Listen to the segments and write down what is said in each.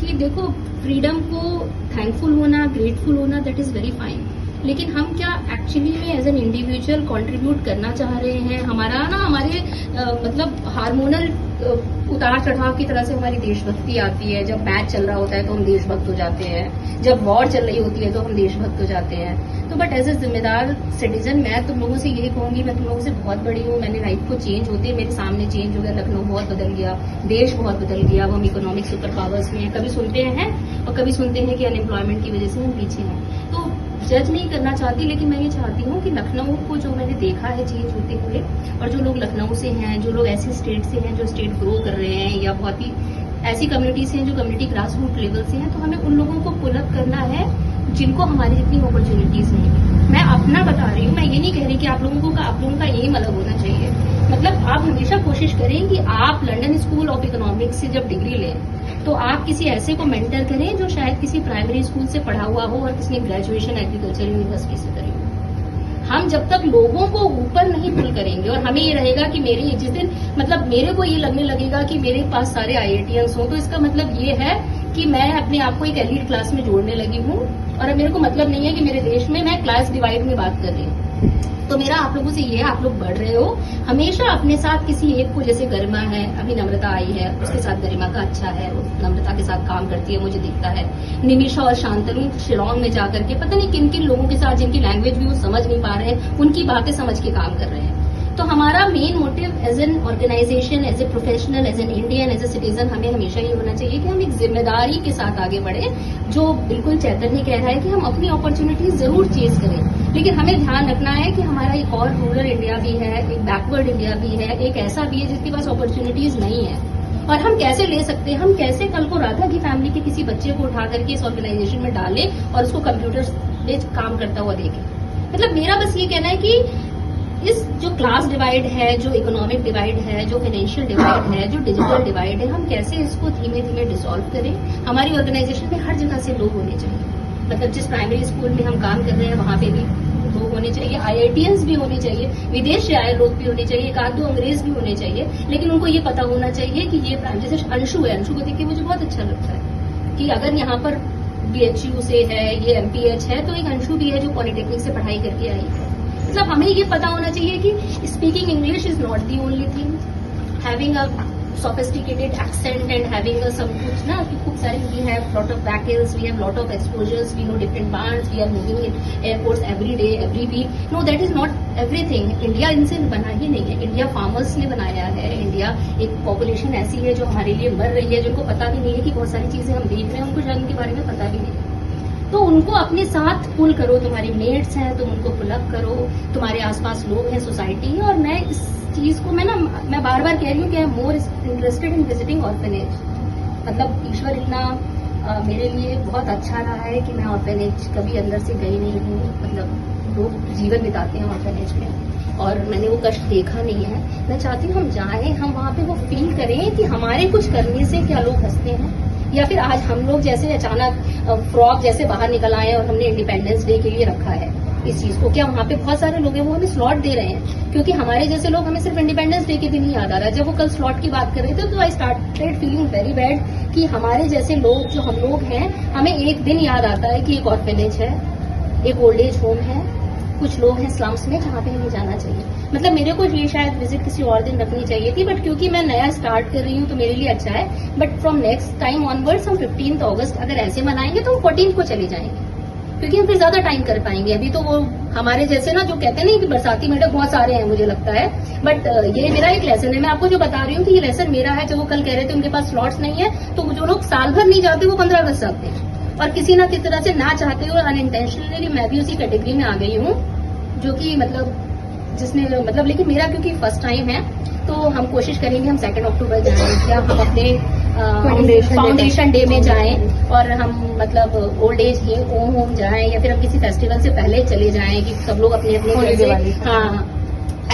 कि देखो, फ्रीडम को थैंकफुल होना, ग्रेटफुल होना, दैट इज वेरी फाइन, लेकिन हम क्या एक्चुअली में एज एन इंडिविजुअल कंट्रीब्यूट करना चाह रहे हैं? हमारा ना हमारे मतलब हार्मोनल उतार चढ़ाव की तरह से हमारी देशभक्ति आती है। जब मैच चल रहा होता है तो हम देशभक्त हो जाते हैं, जब वॉर चल रही होती है तो हम देशभक्त हो जाते हैं। तो बट एज ए जिम्मेदार सिटीजन मैं तुम लोगों से यही कहूंगी, मैं तुम लोगों से बहुत बड़ी हूँ, मैंने लाइफ को चेंज होते मेरे सामने चेंज हो गया, लखनऊ बहुत बदल गया, देश बहुत बदल गया, वो हम इकोनॉमिक सुपर पावर्स में हैं। कभी सुनते हैं और कभी सुनते हैं कि अनएम्प्लॉयमेंट की वजह से हम पीछे हैं। तो जज नहीं करना चाहती, लेकिन मैं ये चाहती हूँ कि लखनऊ को जो मैंने देखा है चेंज होते हुए, और जो लोग लखनऊ से हैं, जो लोग ऐसे स्टेट से हैं जो स्टेट ग्रो कर रहे हैं, या बहुत ही ऐसी कम्युनिटीज हैं जो कम्युनिटी ग्रास रूट लेवल से हैं, तो हमें उन लोगों को पुल अप करना है जिनको हमारी जितनी अपॉर्चुनिटीज नहीं। मैं अपना बता रही हूँ, मैं ये नहीं कह रही कि आप लोगों का एम अलग होना चाहिए। मतलब आप हमेशा कोशिश करें कि आप लंदन स्कूल ऑफ इकोनॉमिक्स से जब डिग्री लें तो आप किसी ऐसे को मेंटर करें जो शायद किसी प्राइमरी स्कूल से पढ़ा हुआ हो और किसी ग्रेजुएशन एग्रीकल्चर यूनिवर्सिटी से करी हो। हम जब तक लोगों को ऊपर नहीं पुल करेंगे और हमें ये रहेगा कि मेरे जिस दिन मतलब मेरे को ये लगने लगेगा कि मेरे पास सारे IITians हों, तो इसका मतलब ये है कि मैं अपने आप को एक एलीट क्लास में जोड़ने लगी हूँ, और अब मेरे को मतलब नहीं है कि मेरे देश में मैं क्लास डिवाइड में बात कर रही हूँ। तो मेरा आप लोगों से ये है, आप लोग बढ़ रहे हो, हमेशा अपने साथ किसी एक को, जैसे गरिमा है, अभी नम्रता आई है, उसके साथ गरिमा का अच्छा है, वो नम्रता के साथ काम करती है, मुझे दिखता है। निमिषा और शांतनु शिलोंग में जाकर के पता नहीं किन किन लोगों के साथ, जिनकी लैंग्वेज भी वो समझ नहीं पा रहे हैं, उनकी बातें समझ के काम कर रहे हैं। तो हमारा main motive as an organisation, as a professional, as an Indian, as a citizen, हमें हमेशा ये होना चाहिए कि हम एक जिम्मेदारी के साथ आगे बढ़े। जो बिल्कुल चैतन्य कह रहा है कि हम अपनी अपॉर्चुनिटीज जरूर चेज करें, लेकिन हमें ध्यान रखना है कि हमारा एक और रूरल इंडिया भी है, एक बैकवर्ड इंडिया भी है, एक ऐसा भी है जिसके पास अपॉर्चुनिटीज नहीं है। और हम कैसे ले सकते हैं, हम कैसे कल को राधा की फैमिली के किसी बच्चे को उठा करके इस ऑर्गेनाइजेशन में डालें और उसको कंप्यूटर पे काम करता हुआ देखें। मतलब मेरा बस ये कहना है कि इस जो क्लास डिवाइड है, जो इकोनॉमिक डिवाइड है, जो फाइनेंशियल डिवाइड है, जो डिजिटल डिवाइड है, हम कैसे इसको धीमे धीमे डिसॉल्व करें। हमारी ऑर्गेनाइजेशन में हर जगह से लोग होने चाहिए। मतलब जिस प्राइमरी स्कूल में हम काम कर रहे हैं वहां पे भी लोग होने चाहिए, IITians भी होने चाहिए, विदेश से आए लोग भी होने चाहिए, एक आध दो अंग्रेज भी होने चाहिए, लेकिन उनको ये पता होना चाहिए कि ये जैसे अंशु है, अंशु को देख के मुझे बहुत अच्छा लगता है कि अगर यहाँ पर BHU से है, ये MPH है, तो एक अंशु भी है जो पॉलिटेक्निक से पढ़ाई करके आई है। मतलब हमें ये पता होना चाहिए कि speaking English is not the only thing, having a sophisticated accent and having some कुछ ना कि खूब सारे we have lot of battles, we have lot of exposures, we know different bands, we are moving in airports every day, every week. No, that is not everything. India इनसे बना ही नहीं है, India farmers ने बनाया है। India एक population ऐसी है जो हमारे लिए मर रही है, जिनको पता भी नहीं है कि बहुत सारी चीजें हम देख रहे हैं, उनको शायद उनके बारे में पता भी नहीं। तो उनको अपने साथ पुल करो, तुम्हारी मेट्स हैं, तुम उनको पुल अप करो, तुम्हारे आसपास लोग हैं, सोसाइटी है। और मैं इस चीज को मैं बार बार कह रही हूँ कि I am more interested in visiting orphanage. मतलब ईश्वर इतना मेरे लिए बहुत अच्छा रहा है कि मैं ऑर्फेनेज कभी अंदर से गई नहीं हूँ। मतलब लोग जीवन बिताते हैं ऑर्फेनेज में और मैंने वो कष्ट देखा नहीं है। मैं चाहती हूँ हम जाएं, हम वहाँ पे वो फील करें कि हमारे कुछ करने से क्या लोग हंसते हैं, या फिर आज हम लोग जैसे अचानक फ्रॉक जैसे बाहर निकल आए और हमने इंडिपेंडेंस डे के लिए रखा है इस चीज को, क्या वहाँ पे बहुत सारे लोग हैं वो हमें स्लॉट दे रहे हैं, क्योंकि हमारे जैसे लोग, हमें सिर्फ इंडिपेंडेंस डे के दिन ही याद आ रहा है। जब वो कल स्लॉट की बात कर रहे थे तो I started feeling very bad कि हमारे जैसे लोग, जो हम लोग हैं, हमें एक दिन याद आता है कि एक ऑर्फेनेज है, एक ओल्ड एज होम है, कुछ लोग हैं स्लम्स में जहाँ पे हमें जाना चाहिए। मतलब मेरे को ये शायद विजिट किसी और दिन रखनी चाहिए थी, बट क्योंकि मैं नया स्टार्ट कर रही हूँ तो मेरे लिए अच्छा है। But from next time onwards हम 15 अगस्त अगर ऐसे मनाएंगे तो हम 14 को चले जाएंगे, क्योंकि हम फिर ज्यादा टाइम कर पाएंगे। अभी तो वो हमारे जैसे ना जो कहते हैं नहीं कि बरसाती मेढक बहुत सारे हैं मुझे लगता है, बट ये मेरा एक लेसन है। मैं आपको जो बता रही हूँ कि ये लेसन मेरा है। जो वो कल कह रहे थे उनके पास स्लॉट्स नहीं है, तो जो लोग साल भर नहीं जाते वो 15 अगस्त जाते हैं, और किसी ना किसी तरह से ना चाहते हुए अनइंटेंशनली मैं भी उसी कैटेगरी में आ गई हूँ, जो कि मतलब जिसने मतलब, लेकिन मेरा क्योंकि फर्स्ट टाइम है तो हम कोशिश करेंगे हम 2 अक्टूबर जाएं, या हम अपने फाउंडेशन डे में जाएं, और हम मतलब ओल्ड एज होम जाएं, या फिर हम किसी फेस्टिवल से पहले चले जाएं कि सब लोग अपने अपने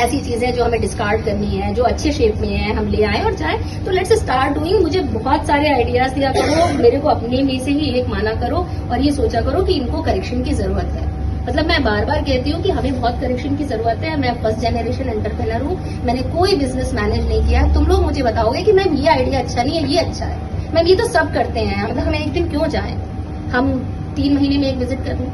ऐसी चीजें जो हमें डिस्कार्ड करनी है, जो अच्छे शेप में है, हम ले आए और जाएं। तो लेट्स स्टार्ट डूइंग। मुझे बहुत सारे आइडियाज दिया करो, मेरे को अपने में से ही एक माना करो और ये सोचा करो कि इनको करेक्शन की जरूरत है। मतलब मैं बार बार कहती हूँ कि हमें बहुत करेक्शन की जरूरत है। मैं फर्स्ट जनरेशन एंटरप्रेन्योर हूँ, मैंने कोई बिजनेस मैनेज नहीं किया। तुम लोग मुझे बताओगे कि मैम ये आइडिया अच्छा नहीं है, ये अच्छा है, मैम ये तो सब करते हैं, मतलब हमें एक दिन क्यों जाएं, हम 3 महीने में एक विजिट कर लें,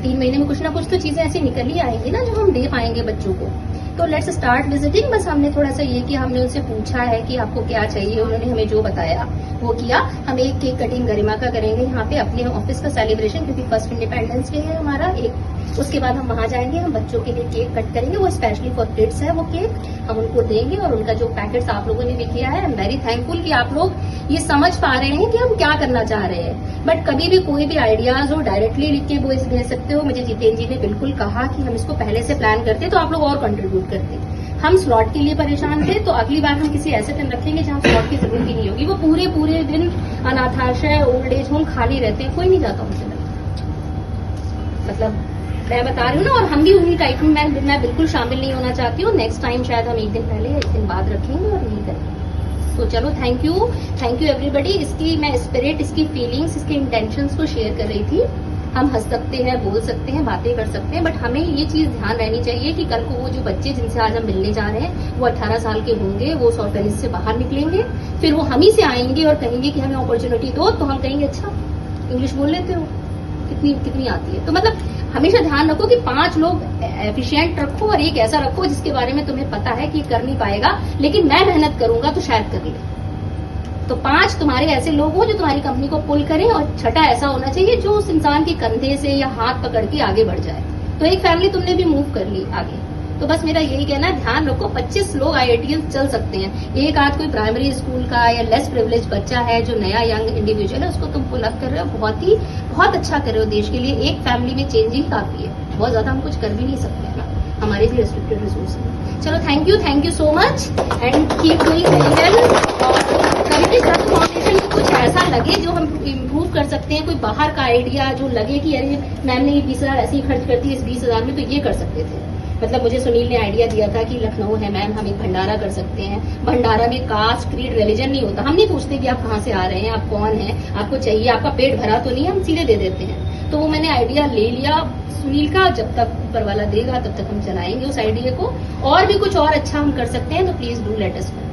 3 महीने में कुछ ना कुछ तो चीजें ऐसी निकल ही आएंगी ना जो हम दे पाएंगे बच्चों को। तो लेट्स स्टार्ट विजिटिंग। बस हमने थोड़ा सा ये किया, हमने उनसे पूछा है कि आपको क्या चाहिए, उन्होंने हमें जो बताया वो किया। हम एक केक कटिंग गरिमा का करेंगे यहाँ पे अपने ऑफिस का सेलिब्रेशन, क्योंकि फर्स्ट इंडिपेंडेंस डे है हमारा एक। उसके बाद हम वहाँ जाएंगे, हम बच्चों के लिए केक कट करेंगे, वो स्पेशली फॉर किड्स है वो केक, हम उनको देंगे। और उनका जो पैकेट्स आप लोगों ने भी किया है, आई एम वेरी थैंकफुल कि आप लोग ये समझ पा रहे हैं कि हम क्या करना चाह रहे हैं। बट कभी भी कोई भी आइडियाज हो डायरेक्टली लिख के वॉइस भेज सकते हो। मुझे जितेंद्र जी ने बिल्कुल कहा कि हम इसको पहले से प्लान करते तो आप लोग और कंट्रीब्यूट करते। हम स्लॉट के लिए परेशान थे, तो अगली बार हम किसी ऐसे दिन रखेंगे जहाँ स्लॉट की जरूरत ही नहीं होगी। वो पूरे पूरे दिन अनाथाश्रय, ओल्ड एज होम खाली रहते हैं, कोई नहीं जाता उनसे मतलब मैं बता रही हूँ ना। और हम भी उन्हीं टाइप में मैं बिल्कुल शामिल नहीं होना चाहती हूँ। नेक्स्ट टाइम शायद हम एक दिन पहले एक दिन बाद रखेंगे और नहीं करेंगे। तो चलो थैंक यू एवरीबडी। इसकी मैं स्पिरिट, इसकी फीलिंग्स, इसके इंटेंशंस को शेयर कर रही थी। हम हंस सकते हैं, बोल सकते हैं, बातें कर सकते हैं, बट हमें ये चीज ध्यान रहनी चाहिए कि कल को वो जो बच्चे जिनसे आज हम मिलने जा रहे हैं वो 18 साल के होंगे, वो ऑर्फेनेज से बाहर निकलेंगे, फिर वो हम ही से आएंगे और कहेंगे कि हमें अपॉर्चुनिटी दो। तो हम कहेंगे अच्छा इंग्लिश बोल लेते हो, कितनी आती है। तो मतलब हमेशा ध्यान रखो कि 5 लोग एफिशिएंट रखो और एक ऐसा रखो जिसके बारे में तुम्हें पता है कि कर नहीं पाएगा, लेकिन मैं मेहनत करूंगा तो शायद कर ले। तो 5 तुम्हारे ऐसे लोग हो जो तुम्हारी कंपनी को पुल करें, और छठा ऐसा होना चाहिए जो उस इंसान के कंधे से या हाथ पकड़ के आगे बढ़ जाए। तो एक फैमिली तुमने भी मूव कर ली आगे। तो बस मेरा यही कहना है, ध्यान रखो 25 लोग IITians चल सकते हैं। एक आध कोई प्राइमरी स्कूल का या लेस प्रिविलेज बच्चा है जो नया यंग इंडिविजुअल है, उसको तुम पुल अप कर रहे हो, बहुत अच्छा कर रहे हो देश के लिए। एक फैमिली में चेंज ही काफी है, बहुत ज्यादा हम कुछ कर भी नहीं सकते हैं ना, हमारे भी रेस्ट्रिक्टेड रिसोर्स है। चलो thank you so much and keep doing very well. और फाउंडेशन को कुछ ऐसा लगे जो हम इम्प्रूव कर सकते हैं, कोई बाहर का आइडिया जो लगे कि अरे मैम ने ये 20,000 ऐसे ही खर्च करती है इस 20,000 में, तो ये कर सकते थे। मतलब मुझे सुनील ने आइडिया दिया था कि लखनऊ है मैम, हम एक भंडारा कर सकते हैं। भंडारा में कास्ट, क्रीड, रिलीजन नहीं होता। हम नहीं पूछते कि आप कहाँ से आ रहे हैं, आप कौन हैं, आपको चाहिए, आपका पेट भरा तो नहीं है, हम सीधे दे देते हैं। तो वो मैंने आइडिया ले लिया सुनील का, जब तक ऊपर वाला देगा तब तक हम चलाएंगे उस आइडिया को। और भी कुछ और अच्छा हम कर सकते हैं तो please do let us know.